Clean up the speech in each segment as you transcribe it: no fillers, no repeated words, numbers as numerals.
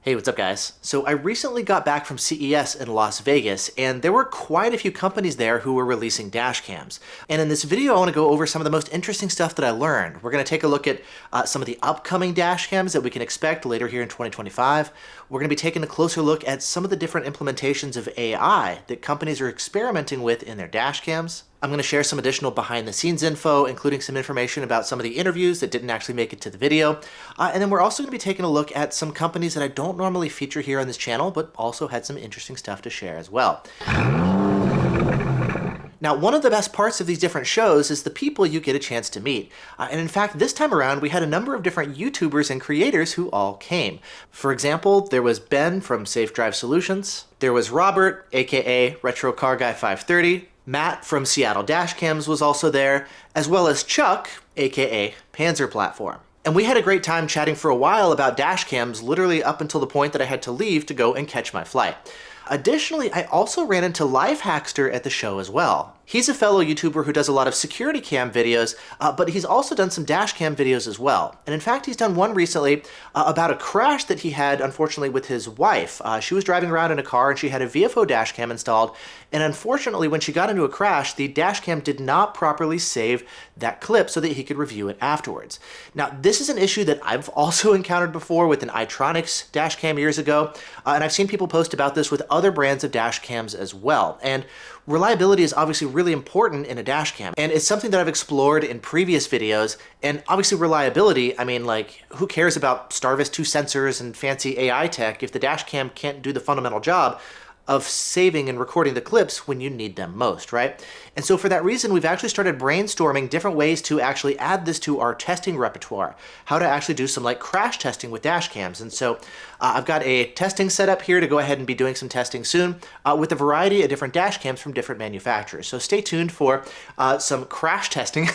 Hey, what's up guys? So I recently got back from CES in Las Vegas, and there were quite a few companies there who were releasing dash cams. And in this video, I want to go over some of the most interesting stuff that I learned. We're going to take a look at some of the upcoming dash cams that we can expect later here in 2025. We're going to be taking a closer look at some of the different implementations of AI that companies are experimenting with in their dash cams. I'm going to share some additional behind the scenes info, including some information about some of the interviews that didn't actually make it to the video. And then we're also going to be taking a look at some companies that I don't normally feature here on this channel, but also had some interesting stuff to share as well. Now, one of the best parts of these different shows is the people you get a chance to meet. And in fact, this time around, we had a number of different YouTubers and creators who all came. For example, there was Ben from Safe Drive Solutions. There was Robert, aka Retro Car Guy 530. Matt from Seattle Dashcams was also there, as well as Chuck, aka Panzer Platform. And we had a great time chatting for a while about dashcams, literally up until the point that I had to leave to go and catch my flight. Additionally, I also ran into LifeHackster at the show as well. He's a fellow YouTuber who does a lot of security cam videos, but he's also done some dash cam videos as well. And in fact, he's done one recently about a crash that he had, unfortunately, with his wife. She was driving around in a car and she had a VFO dash cam installed. And unfortunately, when she got into a crash, the dash cam did not properly save that clip so that he could review it afterwards. Now, this is an issue that I've also encountered before with an iTronix dash cam years ago. And I've seen people post about this with other brands of dash cams as well. And reliability is obviously really important in a dash cam, and it's something that I've explored in previous videos. And obviously reliability, I mean, like, who cares about Starvis 2 sensors and fancy AI tech if the dash cam can't do the fundamental job of saving and recording the clips when you need them most, right? And so for that reason, we've actually started brainstorming different ways to actually add this to our testing repertoire, how to actually do some like crash testing with dash cams. And so I've got a testing setup here to go ahead and be doing some testing soon with a variety of different dash cams from different manufacturers. So stay tuned for some crash testing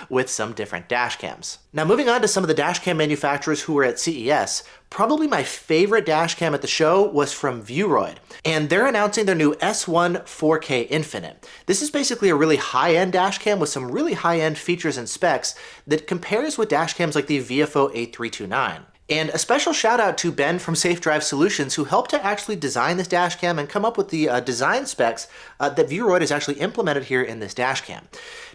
with some different dash cams. Now, moving on to some of the dash cam manufacturers who were at CES, probably my favorite dash cam at the show was from Vueroid, and they're announcing their new S1 4K Infinite. This is basically a really high-end dash cam with some really high-end features and specs that compares with dash cams like the VFO 8329. And a special shout out to Ben from Safe Drive Solutions, who helped to actually design this dash cam and come up with the design specs that Vueroid has actually implemented here in this dash cam.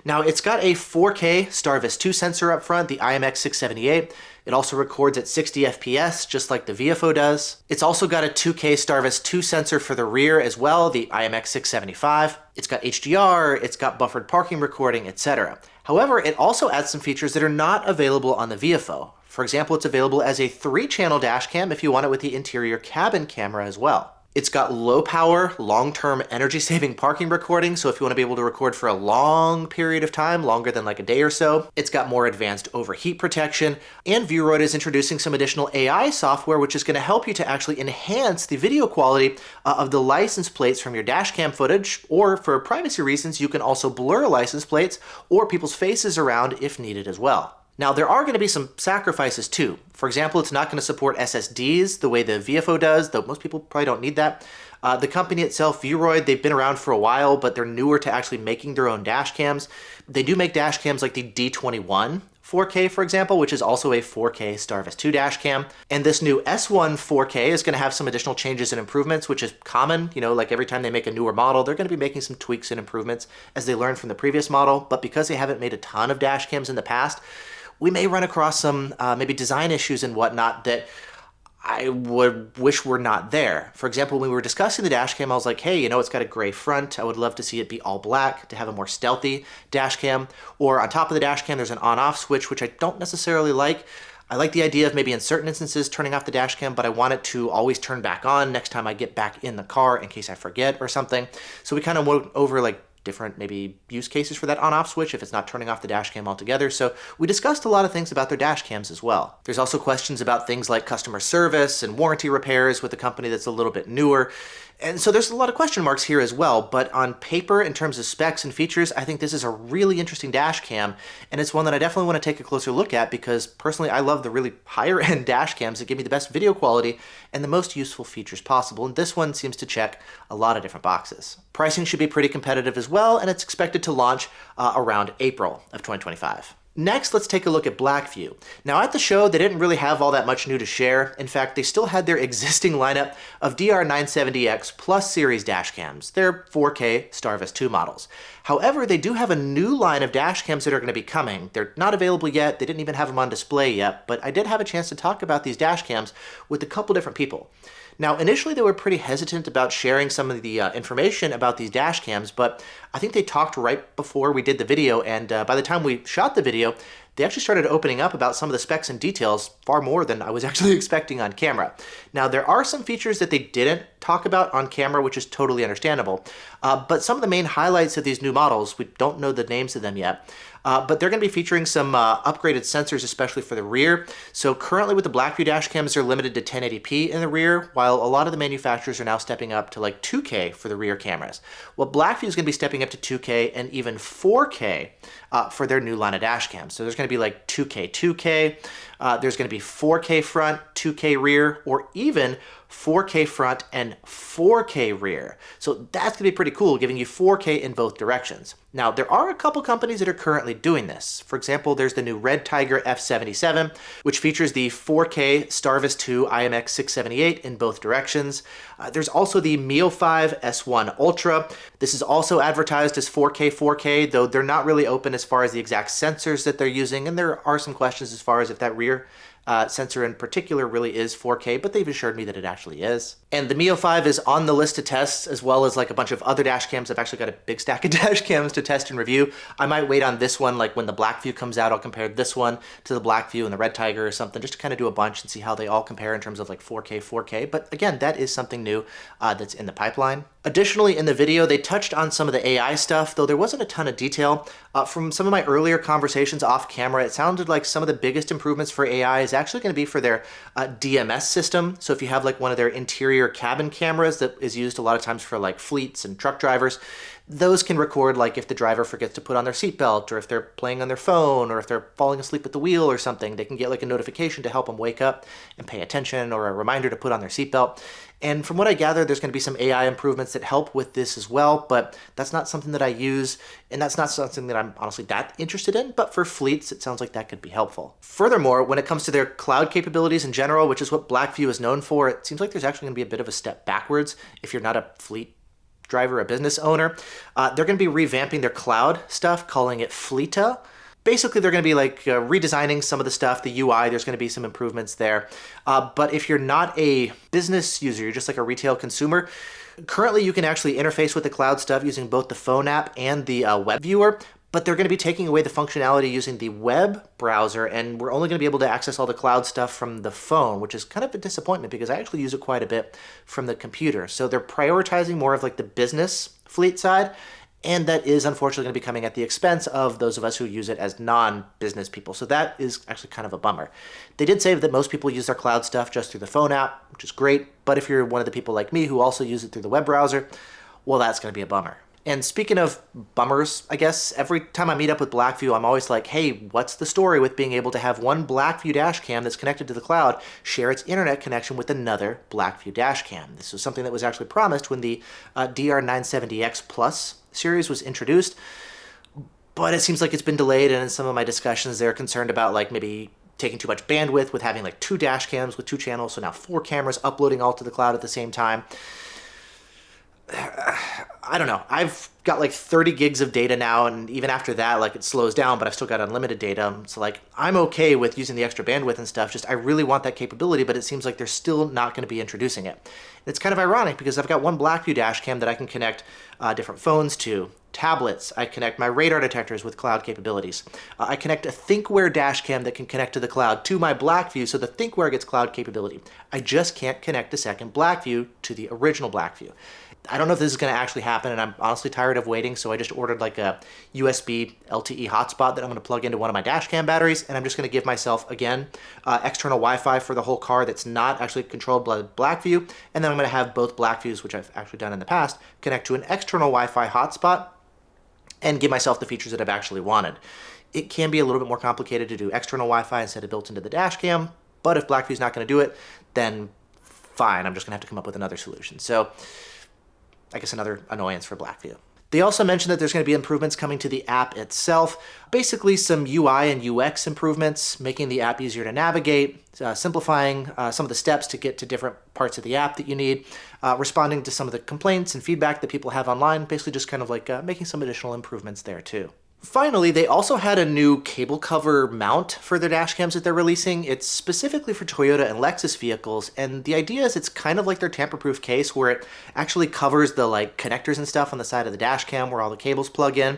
Now, it's got a 4K Starvis 2 sensor up front, the IMX678. It also records at 60 FPS, just like the VFO does. It's also got a 2K Starvis 2 sensor for the rear as well, the IMX675. It's got HDR, it's got buffered parking recording, etc. However, it also adds some features that are not available on the VFO. For example, it's available as a 3-channel dash cam if you want it with the interior cabin camera as well. It's got low power, long-term energy-saving parking recording, so if you want to be able to record for a long period of time, longer than like a day or so. It's got more advanced overheat protection, and Vueroid is introducing some additional AI software which is going to help you to actually enhance the video quality of the license plates from your dash cam footage, or for privacy reasons, you can also blur license plates or people's faces around if needed as well. Now, there are going to be some sacrifices too. For example, it's not going to support SSDs the way the VFO does, though most people probably don't need that. The company itself, Vueroid, they've been around for a while, but they're newer to actually making their own dash cams. They do make dash cams like the D21 4K, for example, which is also a 4K Starvis 2 dash cam. And this new S1 4K is going to have some additional changes and improvements, which is common. You know, like every time they make a newer model, they're going to be making some tweaks and improvements as they learn from the previous model. But because they haven't made a ton of dash cams in the past, we may run across some maybe design issues and whatnot that I would wish were not there. For example, when we were discussing the dash cam, I was like, hey, you know, it's got a gray front. I would love to see it be all black to have a more stealthy dash cam. Or on top of the dash cam, there's an on-off switch, which I don't necessarily like. I like the idea of maybe in certain instances turning off the dash cam, but I want it to always turn back on next time I get back in the car in case I forget or something. So we kind of went over like different maybe use cases for that on-off switch if it's not turning off the dash cam altogether. So we discussed a lot of things about their dash cams as well. There's also questions about things like customer service and warranty repairs with a company that's a little bit newer. And so there's a lot of question marks here as well, but on paper, in terms of specs and features, I think this is a really interesting dash cam, and it's one that I definitely want to take a closer look at because personally, I love the really higher end dash cams that give me the best video quality and the most useful features possible, and this one seems to check a lot of different boxes. Pricing should be pretty competitive as well, and it's expected to launch around April of 2025. Next, let's take a look at Blackvue. Now at the show, they didn't really have all that much new to share. In fact, they still had their existing lineup of DR970X Plus series dashcams, their 4K Starvis 2 models. However, they do have a new line of dashcams that are going to be coming. They're not available yet, they didn't even have them on display yet, but I did have a chance to talk about these dashcams with a couple different people. Now, initially they were pretty hesitant about sharing some of the information about these dash cams, but I think they talked right before we did the video, and by the time we shot the video, they actually started opening up about some of the specs and details far more than I was actually expecting on camera. Now, there are some features that they didn't talk about on camera, which is totally understandable, but some of the main highlights of these new models, we don't know the names of them yet, but they're going to be featuring some upgraded sensors, especially for the rear. So currently with the Blackvue dash cams, they're limited to 1080p in the rear, while a lot of the manufacturers are now stepping up to like 2K for the rear cameras. Well, Blackvue is going to be stepping up to 2K and even 4K for their new line of dash cams. So there's going to be like 2K, 2K, there's going to be 4K front, 2K rear, or even 4K front and 4K rear. So that's going to be pretty cool, giving you 4K in both directions. Now, there are a couple companies that are currently doing this. For example, there's the new Red Tiger F77, which features the 4K Starvis 2 IMX678 in both directions. There's also the Mio 5 S1 Ultra. This is also advertised as 4K 4K, though they're not really open as far as the exact sensors that they're using, and there are some questions as far as if that rear sensor in particular really is 4K, but they've assured me that it actually is. And the Mio 5 is on the list to test, as well as like a bunch of other dash cams. I've actually got a big stack of dash cams to test and review. I might wait on this one, like when the Blackvue comes out, I'll compare this one to the Blackvue and the Red Tiger or something, just to kind of do a bunch and see how they all compare in terms of like 4K, 4K. But again, that is something new that's in the pipeline. Additionally, in the video, they touched on some of the AI stuff, though there wasn't a ton of detail. From some of my earlier conversations off camera, it sounded like some of the biggest improvements for AI is actually going to be for their DMS system. So if you have like one of their interior cabin cameras that is used a lot of times for like fleets and truck drivers, those can record like if the driver forgets to put on their seatbelt, or if they're playing on their phone, or if they're falling asleep at the wheel or something, they can get like a notification to help them wake up and pay attention, or a reminder to put on their seatbelt. And from what I gather, there's going to be some AI improvements that help with this as well, but that's not something that I use, and that's not something that I'm honestly that interested in, but for fleets, it sounds like that could be helpful. Furthermore, when it comes to their cloud capabilities in general, which is what Blackvue is known for, it seems like there's actually going to be a bit of a step backwards if you're not a fleet driver, a business owner. They're going to be revamping their cloud stuff, calling it Fleeta. Basically, they're going to be like redesigning some of the stuff, the UI, there's going to be some improvements there. But if you're not a business user, you're just like a retail consumer, currently you can actually interface with the cloud stuff using both the phone app and the web viewer, but they're going to be taking away the functionality using the web browser, and we're only going to be able to access all the cloud stuff from the phone, which is kind of a disappointment because I actually use it quite a bit from the computer. So they're prioritizing more of like the business fleet side, and that is unfortunately going to be coming at the expense of those of us who use it as non-business people. So that is actually kind of a bummer. They did say that most people use their cloud stuff just through the phone app, which is great, but if you're one of the people like me who also use it through the web browser, well, that's going to be a bummer. And speaking of bummers, I guess, every time I meet up with Blackvue, I'm always like, hey, what's the story with being able to have one Blackvue dashcam that's connected to the cloud share its internet connection with another Blackvue dashcam? This was something that was actually promised when the DR970X Plus series was introduced, but it seems like it's been delayed, and in some of my discussions, they're concerned about like maybe taking too much bandwidth with having like two dash cams with two channels, so now 4 cameras uploading all to the cloud at the same time. I don't know. I've got like 30 gigs of data now, and even after that, like it slows down, but I've still got unlimited data. So like I'm okay with using the extra bandwidth and stuff. Just I really want that capability, but it seems like they're still not going to be introducing it. It's kind of ironic because I've got one Blackvue dashcam that I can connect different phones to, tablets. I connect my radar detectors with cloud capabilities. I connect a ThinkWare dashcam that can connect to the cloud to my Blackvue, so the ThinkWare gets cloud capability. I just can't connect a second Blackvue to the original Blackvue. I don't know if this is going to actually happen, and I'm honestly tired of waiting, so I just ordered like a USB LTE hotspot that I'm going to plug into one of my dashcam batteries, and I'm just going to give myself, again, external Wi-Fi for the whole car that's not actually controlled by Blackvue, and then I'm going to have both Blackvues, which I've actually done in the past, connect to an external Wi-Fi hotspot and give myself the features that I've actually wanted. It can be a little bit more complicated to do external Wi-Fi instead of built into the dashcam, but if Blackvue's not going to do it, then fine, I'm just going to have to come up with another solution. So I guess another annoyance for Blackvue. They also mentioned that there's going to be improvements coming to the app itself, basically some UI and UX improvements, making the app easier to navigate, simplifying some of the steps to get to different parts of the app that you need, responding to some of the complaints and feedback that people have online, basically just kind of like making some additional improvements there too. Finally, they also had a new cable cover mount for their dash cams that they're releasing. It's specifically for Toyota and Lexus vehicles, and the idea is it's kind of like their tamper-proof case where it actually covers the like connectors and stuff on the side of the dash cam where all the cables plug in,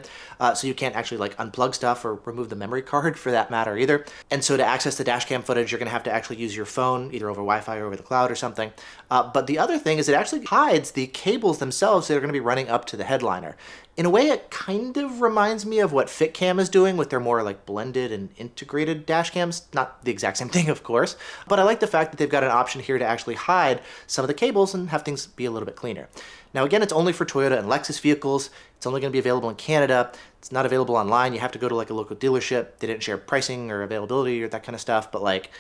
so you can't actually like unplug stuff or remove the memory card for that matter either. And so to access the dash cam footage, you're going to have to actually use your phone, either over Wi-Fi or over the cloud or something. But the other thing is it actually hides the cables themselves that are going to be running up to the headliner. In a way, it kind of reminds me of what FitCam is doing with their more like blended and integrated dash cams. Not the exact same thing, of course, but I like the fact that they've got an option here to actually hide some of the cables and have things be a little bit cleaner. Now, again, it's only for Toyota and Lexus vehicles. It's only going to be available in Canada. It's not available online. You have to go to like a local dealership. They didn't share pricing or availability or that kind of stuff, but like,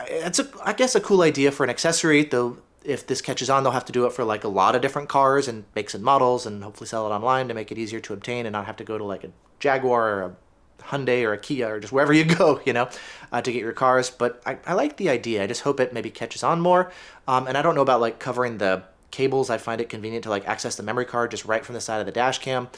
it's I guess a cool idea for an accessory, though. If this catches on, they'll have to do it for like a lot of different cars and makes and models and hopefully sell it online to make it easier to obtain and not have to go to like a Jaguar or a Hyundai or a Kia or just wherever you go, you know, to get your cars. But I like the idea. I just hope it maybe catches on more. And I don't know about like covering the cables. I find it convenient to like access the memory card just right from the side of the dash cam.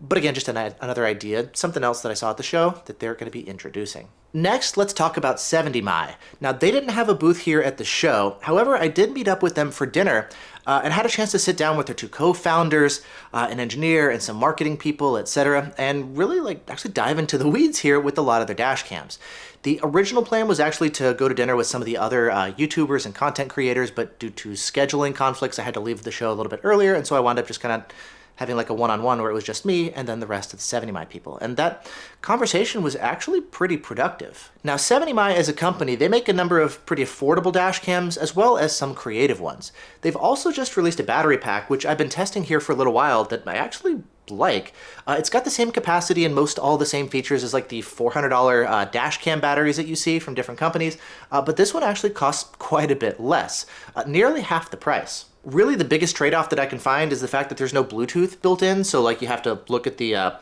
But again, just another idea, something else that I saw at the show that they're going to be introducing. Next, let's talk about 70mai. Now, they didn't have a booth here at the show. However, I did meet up with them for dinner and had a chance to sit down with their two co-founders, an engineer and some marketing people, etc., and really like actually dive into the weeds here with a lot of their dash cams. The original plan was actually to go to dinner with some of the other YouTubers and content creators, but due to scheduling conflicts, I had to leave the show a little bit earlier, and so I wound up just kind of having like a one-on-one where it was just me and then the rest of the 70mai people. And that conversation was actually pretty productive. Now, 70mai as a company, they make a number of pretty affordable dash cams as well as some creative ones. They've also just released a battery pack, which I've been testing here for a little while, that I actually like. It's got the same capacity and most all the same features as like the $400 dash cam batteries that you see from different companies, but this one actually costs quite a bit less, nearly half the price. Really, the biggest trade-off that I can find is the fact that there's no Bluetooth built in, so like you have to look at the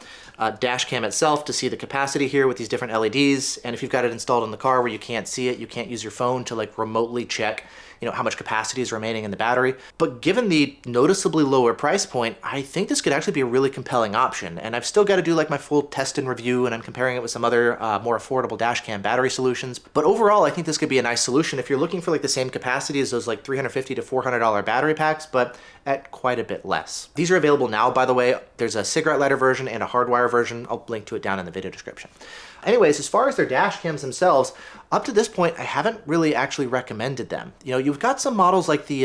dash cam itself to see the capacity here with these different LEDs, and if you've got it installed in the car where you can't see it, you can't use your phone to like remotely check, you know, how much capacity is remaining in the battery. But given the noticeably lower price point, I think this could actually be a really compelling option, and I've still got to do like my full test and review, and I'm comparing it with some other more affordable dash cam battery solutions. But overall, I think this could be a nice solution if you're looking for like the same capacity as those like $350 to $400 battery packs, but at quite a bit less. These are available now, by the way. There's a cigarette lighter version and a hardwire version. I'll link to it down in the video description. Anyways, as far as their dash cams themselves, up to this point, I haven't really actually recommended them. You know, you've got some models like the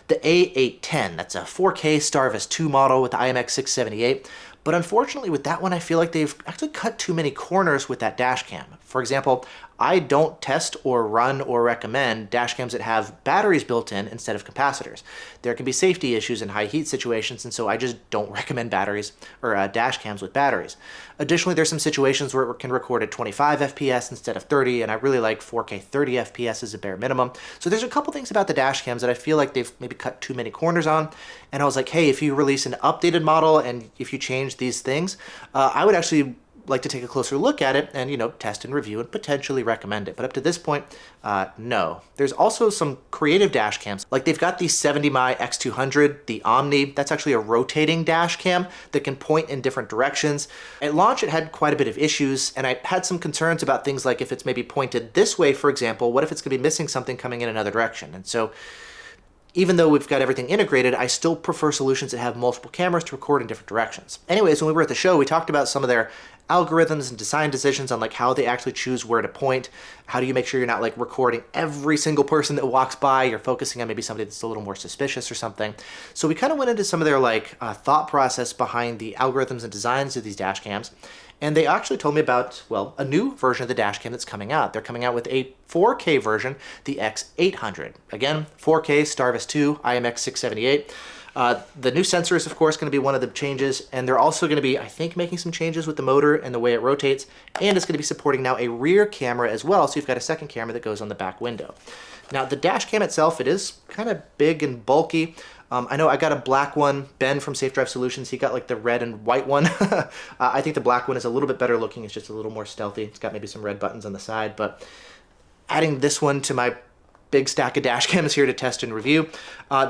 A810. That's a 4K Starvis 2 model with the IMX678. But unfortunately with that one, I feel like they've actually cut too many corners with that dash cam. For example, I don't test or run or recommend dash cams that have batteries built in instead of capacitors. There can be safety issues in high heat situations, and so I just don't recommend batteries or dash cams with batteries. Additionally, there's some situations where it can record at 25 FPS instead of 30, and I really like 4K 30 FPS as a bare minimum. So there's a couple things about the dash cams that I feel like they've maybe cut too many corners on, and I was like, hey, if you release an updated model and if you change these things, I would actually like to take a closer look at it and, you know, test and review and potentially recommend it. But up to this point, no. There's also some creative dash cams. Like they've got the 70mai X200, the Omni. That's actually a rotating dash cam that can point in different directions. At launch, it had quite a bit of issues, and I had some concerns about things like if it's maybe pointed this way, for example, what if it's gonna be missing something coming in another direction? And so even though we've got everything integrated, I still prefer solutions that have multiple cameras to record in different directions. Anyways, when we were at the show, we talked about some of their algorithms and design decisions on like how they actually choose where to point. How do you make sure you're not like recording every single person that walks by? You're focusing on maybe somebody that's a little more suspicious or something. So we kind of went into some of their like thought process behind the algorithms and designs of these dash cams. And they actually told me about, well, a new version of the Dashcam that's coming out. They're coming out with a 4K version, the X800. Again, 4K Starvis 2, IMX678. The new sensor is, of course, going to be one of the changes, and they're also going to be, I think, making some changes with the motor and the way it rotates, and it's going to be supporting now a rear camera as well, so you've got a second camera that goes on the back window. Now, the dash cam itself, it is kind of big and bulky, I know I got a black one. Ben from Safe Drive Solutions, he got like the red and white one. I think the black one is a little bit better looking. It's just a little more stealthy. It's got maybe some red buttons on the side, but adding this one to my big stack of dash cams here to test and review.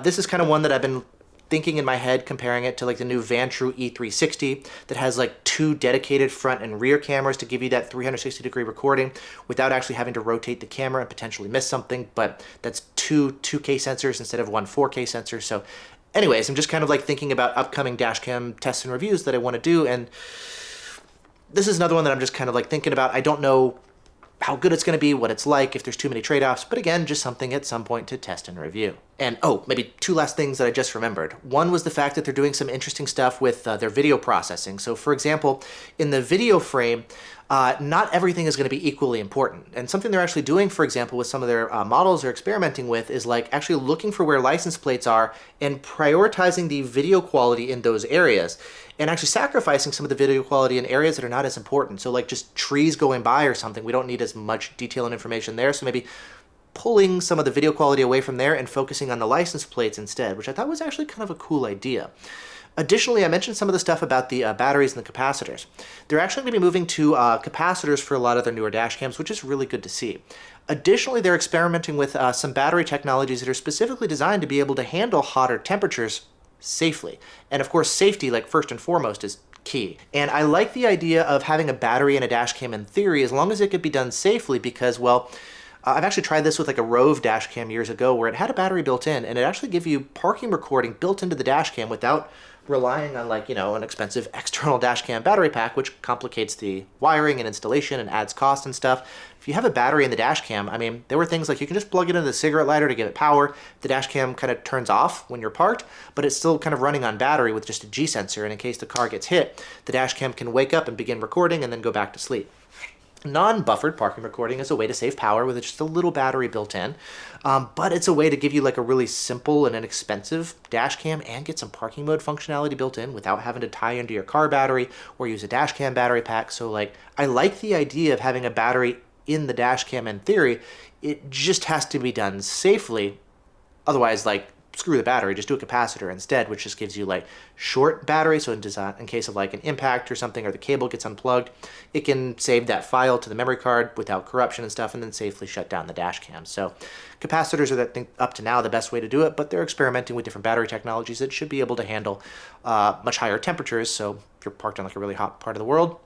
This is kind of one that I've been thinking in my head, comparing it to like the new Vantrue E360 that has like 2 dedicated front and rear cameras to give you that 360-degree recording without actually having to rotate the camera and potentially miss something. But that's 2 2K sensors instead of 1 4K sensor. So anyways, I'm just kind of like thinking about upcoming dash cam tests and reviews that I want to do. And this is another one that I'm just kind of like thinking about. I don't know how good it's going to be, what it's like, if there's too many trade-offs, but again, just something at some point to test and review. And oh, maybe 2 last things that I just remembered. One was the fact that they're doing some interesting stuff with their video processing. So for example, in the video frame, not everything is going to be equally important. And something they're actually doing, for example, with some of their models they're experimenting with is like actually looking for where license plates are and prioritizing the video quality in those areas, and actually sacrificing some of the video quality in areas that are not as important. So like just trees going by or something, we don't need as much detail and information there. So maybe pulling some of the video quality away from there and focusing on the license plates instead, which I thought was actually kind of a cool idea. Additionally, I mentioned some of the stuff about the batteries and the capacitors. They're actually going to be moving to capacitors for a lot of their newer dash cams, which is really good to see. Additionally, they're experimenting with some battery technologies that are specifically designed to be able to handle hotter temperatures safely. And of course, safety, like first and foremost, is key. And I like the idea of having a battery in a dash cam in theory, as long as it could be done safely, because, well, I've actually tried this with like a Rove dash cam years ago where it had a battery built in, and it actually gave you parking recording built into the dash cam without relying on like, you know, an expensive external dash cam battery pack, which complicates the wiring and installation and adds cost and stuff. If you have a battery in the dash cam, I mean, there were things like you can just plug it into the cigarette lighter to give it power. The dash cam kind of turns off when you're parked, but it's still kind of running on battery with just a G sensor. And in case the car gets hit, the dash cam can wake up and begin recording and then go back to sleep. Non-buffered parking recording is a way to save power with just a little battery built in, but it's a way to give you like a really simple and inexpensive dash cam and get some parking mode functionality built in without having to tie into your car battery or use a dash cam battery pack. So like, I like the idea of having a battery in the dash cam in theory. It just has to be done safely. Otherwise, like, screw the battery, just do a capacitor instead, which just gives you like short battery. So in case of like an impact or something, or the cable gets unplugged, it can save that file to the memory card without corruption and stuff, and then safely shut down the dash cam. So capacitors are, that thing, up to now, the best way to do it, but they're experimenting with different battery technologies that should be able to handle much higher temperatures. So if you're parked on like a really hot part of the world,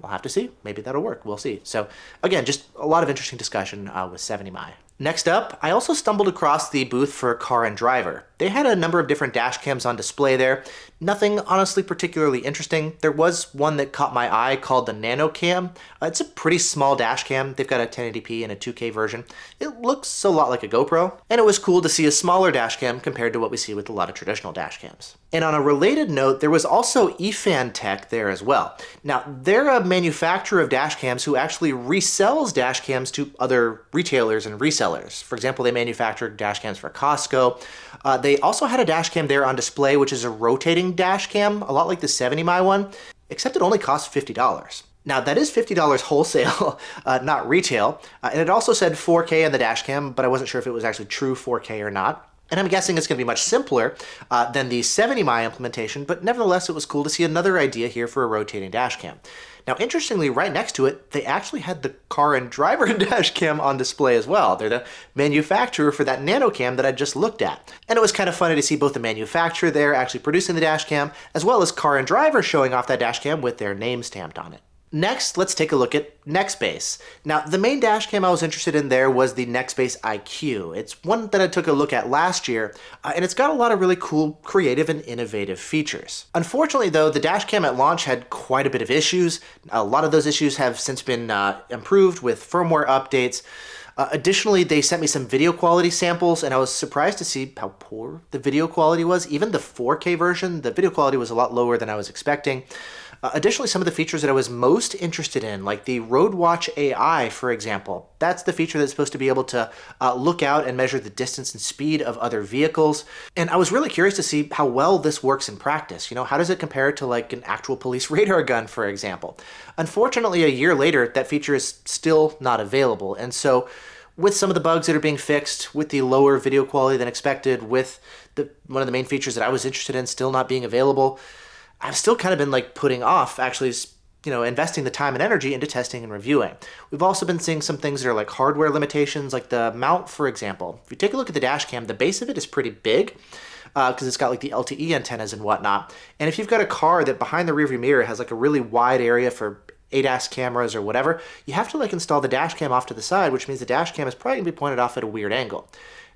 we'll have to see. Maybe that'll work. We'll see. So again, just a lot of interesting discussion with 70mi. Next up, I also stumbled across the booth for Car and Driver. They had a number of different dash cams on display there. Nothing honestly particularly interesting. There was one that caught my eye called the nano-cam. It's a pretty small dash cam. They've got a 1080p and a 2K version. It looks a lot like a GoPro, and it was cool to see a smaller dash cam compared to what we see with a lot of traditional dash cams. And on a related note, there was also Efan Tech there as well. Now, they're a manufacturer of dash cams who actually resells dash cams to other retailers and resellers. For example, they manufacture dash cams for Costco. They also had a dash cam there on display, which is a rotating dash cam, a lot like the 70mi one, except it only costs $50. Now, that is $50 wholesale, not retail. And it also said 4K on the dash cam, but I wasn't sure if it was actually true 4K or not. And I'm guessing it's going to be much simpler than the 70mi implementation, but nevertheless, it was cool to see another idea here for a rotating dash cam. Now, interestingly, right next to it, they actually had the Car and Driver dash cam on display as well. They're the manufacturer for that nano-cam that I just looked at. And it was kind of funny to see both the manufacturer there actually producing the dash cam, as well as Car and Driver showing off that dash cam with their name stamped on it. Next, let's take a look at Nextbase. Now, the main dash cam I was interested in there was the Nextbase IQ. It's one that I took a look at last year, and it's got a lot of really cool, creative, and innovative features. Unfortunately, though, the dash cam at launch had quite a bit of issues. A lot of those issues have since been improved with firmware updates. Additionally, they sent me some video quality samples, and I was surprised to see how poor the video quality was. Even the 4K version, the video quality was a lot lower than I was expecting. Additionally, some of the features that I was most interested in, like the Road Watch AI, for example, that's the feature that's supposed to be able to look out and measure the distance and speed of other vehicles. And I was really curious to see how well this works in practice. You know, how does it compare to like an actual police radar gun, for example? Unfortunately, a year later, that feature is still not available. And so with some of the bugs that are being fixed, with the lower video quality than expected, with one of the main features that I was interested in still not being available, I've still kind of been like putting off actually, investing the time and energy into testing and reviewing. We've also been seeing some things that are like hardware limitations, like the mount, for example. If you take a look at the Dashcam, the base of it is pretty big because it's got like the LTE antennas and whatnot. And if you've got a car that behind the rearview mirror has like a really wide area for ADAS cameras or whatever, you have to like install the Dashcam off to the side, which means the Dashcam is probably gonna be pointed off at a weird angle.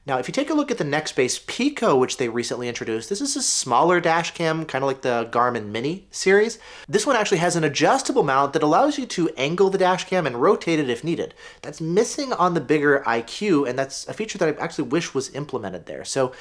Now, if you take a look at the Nextbase Pico, which they recently introduced, this is a smaller Dashcam, kind of like the Garmin Mini series. This one actually has an adjustable mount that allows you to angle the Dashcam and rotate it if needed. That's missing on the bigger IQ, and that's a feature that I actually wish was implemented there. So,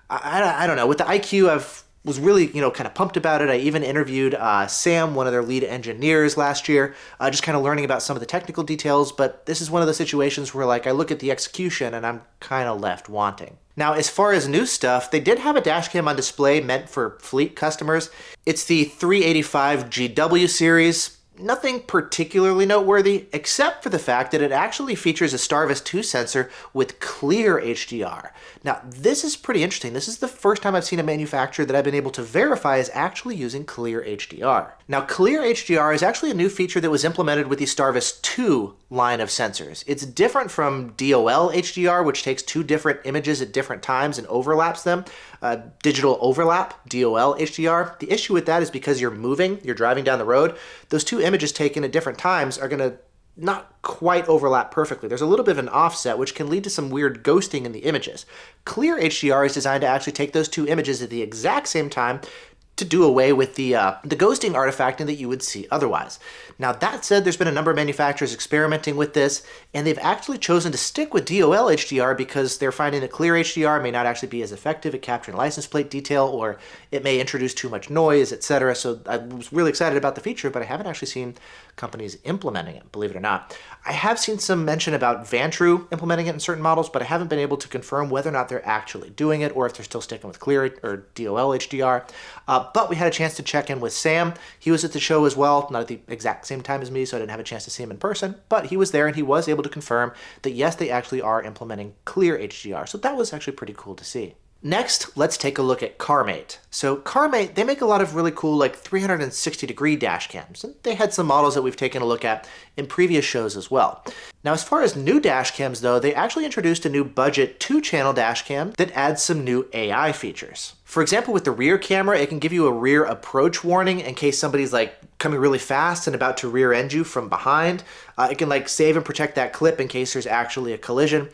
I don't know. With the IQ, was really, kind of pumped about it. I even interviewed Sam, one of their lead engineers last year, just kind of learning about some of the technical details. But this is one of the situations where like I look at the execution and I'm kind of left wanting. Now, as far as new stuff, they did have a Dashcam on display meant for fleet customers. It's the 385 GW series. Nothing particularly noteworthy, except for the fact that it actually features a Starvis 2 sensor with clear HDR. Now, this is pretty interesting. This is the first time I've seen a manufacturer that I've been able to verify is actually using clear HDR. Now, clear HDR is actually a new feature that was implemented with the Starvis 2 line of sensors. It's different from DOL HDR, which takes two different images at different times and overlaps them. Digital overlap, DOL HDR. The issue with that is because you're driving down the road, those two images taken at different times are going to not quite overlap perfectly. There's a little bit of an offset, which can lead to some weird ghosting in the images. Clear HDR is designed to actually take those two images at the exact same time to do away with the ghosting artifacting that you would see otherwise. Now, that said, there's been a number of manufacturers experimenting with this, and they've actually chosen to stick with DOL HDR because they're finding that clear HDR may not actually be as effective at capturing license plate detail, or it may introduce too much noise, etc. So I was really excited about the feature, but I haven't actually seen companies implementing it, believe it or not. I have seen some mention about Vantrue implementing it in certain models, but I haven't been able to confirm whether or not they're actually doing it or if they're still sticking with clear or DOL HDR. But we had a chance to check in with Sam. He was at the show as well, not at the exact same time as me, so I didn't have a chance to see him in person, but he was there and he was able to confirm that yes, they actually are implementing clear HDR. So that was actually pretty cool to see. Next, let's take a look at Carmate. So Carmate, they make a lot of really cool like 360-degree dash cams, and they had some models that we've taken a look at in previous shows as well. Now, as far as new dash cams though, they actually introduced a new budget 2-channel dash cam that adds some new AI features. For example, with the rear camera, it can give you a rear approach warning in case somebody's like coming really fast and about to rear end you from behind. It can like save and protect that clip in case there's actually a collision.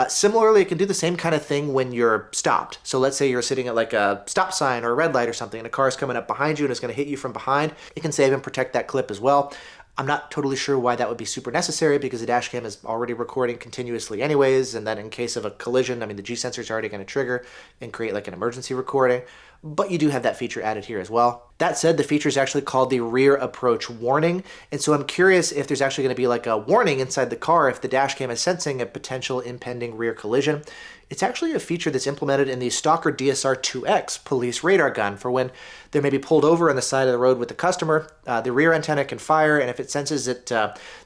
Similarly, it can do the same kind of thing when you're stopped. So let's say you're sitting at like a stop sign or a red light or something and a car is coming up behind you and it's going to hit you from behind. It can save and protect that clip as well. I'm not totally sure why that would be super necessary because the dash cam is already recording continuously anyways, and then in case of a collision, I mean, the G sensor is already going to trigger and create like an emergency recording, but you do have that feature added here as well. That said, the feature is actually called the rear approach warning, and so I'm curious if there's actually going to be like a warning inside the car if the dash cam is sensing a potential impending rear collision. It's actually a feature that's implemented in the Stalker DSR-2X police radar gun for when they may be pulled over on the side of the road with the customer. The rear antenna can fire, and if it senses that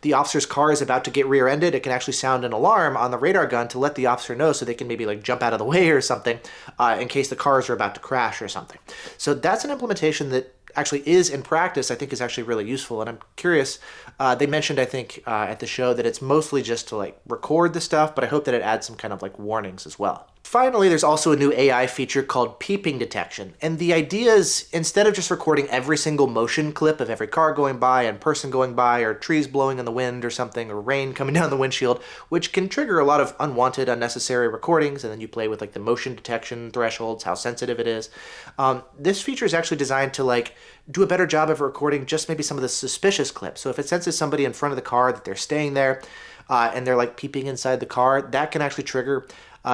the officer's car is about to get rear-ended, it can actually sound an alarm on the radar gun to let the officer know so they can maybe like jump out of the way or something in case the cars are about to crash or something. So that's an implementation that actually is in practice, I think is actually really useful. And I'm curious, they mentioned, I think, at the show that it's mostly just to like record the stuff, but I hope that it adds some kind of like warnings as well. Finally, there's also a new AI feature called peeping detection. And the idea is instead of just recording every single motion clip of every car going by and person going by or trees blowing in the wind or something or rain coming down the windshield, which can trigger a lot of unwanted, unnecessary recordings, and then you play with like the motion detection thresholds, how sensitive it is. This feature is actually designed to like do a better job of recording just maybe some of the suspicious clips. So if it senses somebody in front of the car that they're staying there and they're like peeping inside the car, that can actually trigger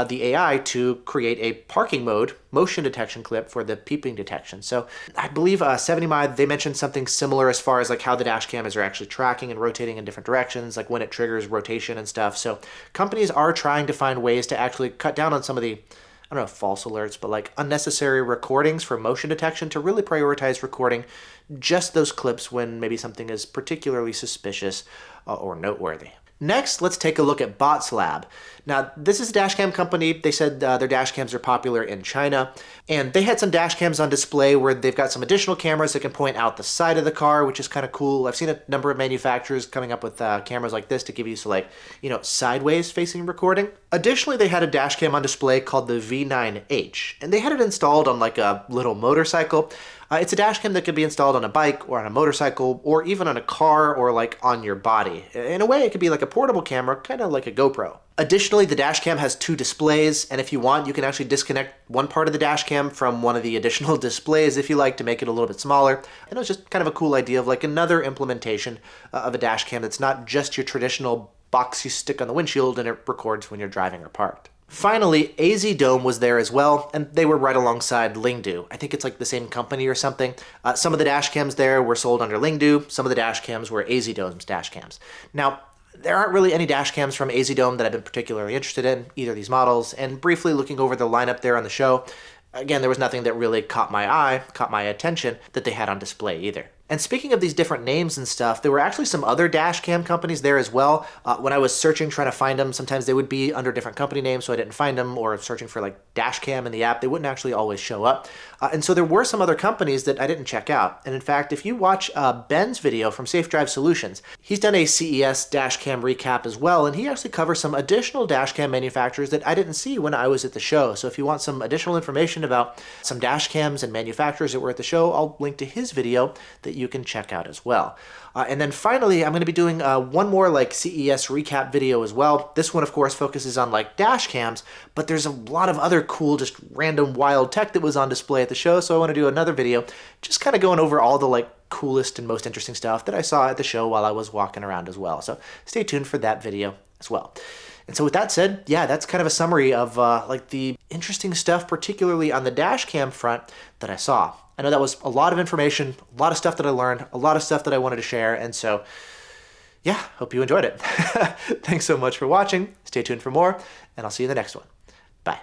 the AI to create a parking mode motion detection clip for the peeping detection. So I believe 70mod, they mentioned something similar as far as like how the dash cameras are actually tracking and rotating in different directions, like when it triggers rotation and stuff. So companies are trying to find ways to actually cut down on some of the, I don't know, false alerts, but like unnecessary recordings for motion detection to really prioritize recording just those clips when maybe something is particularly suspicious or noteworthy. Next, let's take a look at Botslab. Now, this is a dashcam company. They said their dashcams are popular in China, and they had some dashcams on display where they've got some additional cameras that can point out the side of the car, which is kind of cool. I've seen a number of manufacturers coming up with cameras like this to give you sideways facing recording. Additionally, they had a dashcam on display called the V9H, and they had it installed on like a little motorcycle. It's a dashcam that could be installed on a bike or on a motorcycle or even on a car or like on your body. In a way, it could be like a portable camera, kind of like a GoPro. Additionally, the dashcam has 2 displays, and if you want, you can actually disconnect one part of the dashcam from one of the additional displays if you like to make it a little bit smaller. And it was just kind of a cool idea of like another implementation of a dashcam that's not just your traditional box you stick on the windshield and it records when you're driving or parked. Finally, AZDOME was there as well, and they were right alongside Lingdu. I think it's like the same company or something. Some of the dashcams there were sold under Lingdu. Some of the dashcams were AZDOME's dashcams. Now, there aren't really any dashcams from AZDOME that I've been particularly interested in, either of these models, and briefly looking over the lineup there on the show, again, there was nothing that really caught my attention that they had on display either. And speaking of these different names and stuff, there were actually some other dashcam companies there as well. When I was searching, trying to find them, sometimes they would be under different company names, so I didn't find them, or searching for like Dashcam in the app, they wouldn't actually always show up. And so there were some other companies that I didn't check out. And in fact, if you watch Ben's video from Safe Drive Solutions, he's done a CES dashcam recap as well, and he actually covers some additional dashcam manufacturers that I didn't see when I was at the show. So if you want some additional information about some dashcams and manufacturers that were at the show, I'll link to his video that you can check out as well. And then finally, I'm going to be doing one more like CES recap video as well. This one, of course, focuses on like dash cams, but there's a lot of other cool, just random wild tech that was on display at the show. So I want to do another video just kind of going over all the like coolest and most interesting stuff that I saw at the show while I was walking around as well. So stay tuned for that video as well. And so with that said, yeah, that's kind of a summary of like the interesting stuff, particularly on the dash cam front that I saw. I know that was a lot of information, a lot of stuff that I learned, a lot of stuff that I wanted to share. And so, yeah, hope you enjoyed it. Thanks so much for watching. Stay tuned for more, and I'll see you in the next one. Bye.